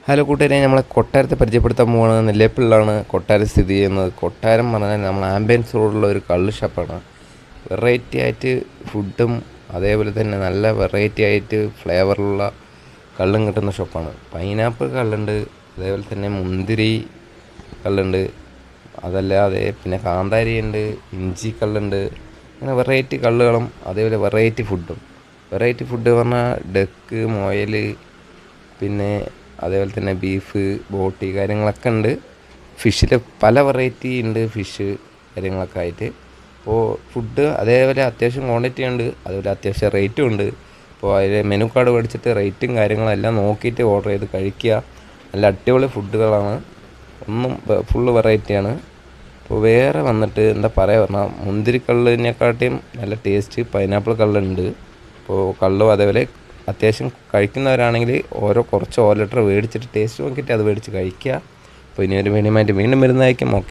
Hello കൂട്ടുകാരെ, നമ്മളെ കൊട്ടാരത്തെ പരിചയപ്പെടുത്താൻ പോകുന്നത് നെല്ലേപ്പിള്ളാണ് കൊട്ടാരം സ്ഥിതി ചെയ്യുന്നത്. കൊട്ടാരം പറഞ്ഞാൽ നമ്മൾ ആംബിയൻസ് റോഡുള്ള ഒരു കള്ള് ഷാപ്പാണ്. വെറൈറ്റി ആയിട്ട് ഫുഡും അതേപോലെ തന്നെ നല്ല വെറൈറ്റി ആയിട്ട് ഫ്ലേവറിലുള്ള കള്ളും കിട്ടുന്ന ഷോപ്പാണ്. പൈനാപ്പിൾ കള്ളുണ്ട്, അതേപോലെ തന്നെ മുന്തിരി കള്ളുണ്ട്, അതല്ലാതെ പിന്നെ കാന്താരി ഉണ്ട്, ഇഞ്ചി കള്ളുണ്ട്. അങ്ങനെ വെറൈറ്റി കള്ളുകളും അതേപോലെ വെറൈറ്റി ഫുഡും. വെറൈറ്റി ഫുഡ് പറഞ്ഞാൽ ഡക്ക്, മുയൽ, പിന്നെ അതേപോലെ തന്നെ ബീഫ്, ബോട്ടി കാര്യങ്ങളൊക്കെ ഉണ്ട്. ഫിഷിൽ പല വെറൈറ്റി ഉണ്ട്, ഫിഷ് കാര്യങ്ങളൊക്കെ ആയിട്ട്. അപ്പോൾ ഫുഡ് അതേപോലെ അത്യാവശ്യം ക്വാണ്ടിറ്റി ഉണ്ട്, അതുപോലെ അത്യാവശ്യം റേറ്റും ഉണ്ട്. അപ്പോൾ അതിൽ മെനു കാർഡ് മേടിച്ചിട്ട് റേറ്റും കാര്യങ്ങളെല്ലാം നോക്കിയിട്ട് ഓർഡർ ചെയ്ത് കഴിക്കുക. നല്ല അടിപൊളി ഫുഡുകളാണ്, ഒന്നും ഫുള്ള് വെറൈറ്റിയാണ്. അപ്പോൾ വേറെ വന്നിട്ട് എന്താ പറയുക പറഞ്ഞാൽ മുന്തിരിക്കള്ളിനെക്കാട്ടിയും നല്ല ടേസ്റ്റ് പൈനാപ്പിൾ കള്ളുണ്ട്. അപ്പോൾ കള്ളും അതേപോലെ അത്യാവശ്യം കഴിക്കുന്നവരാണെങ്കിൽ കുറച്ച് ലിറ്റർ മേടിച്ചിട്ട് ടേസ്റ്റ് നോക്കിയിട്ട് അത് മേടിച്ച് കഴിക്കുക. അപ്പോൾ ഇനി ഒരു വീഡിയോയുമായിട്ട് വീണ്ടും വരുന്നതായിരിക്കും.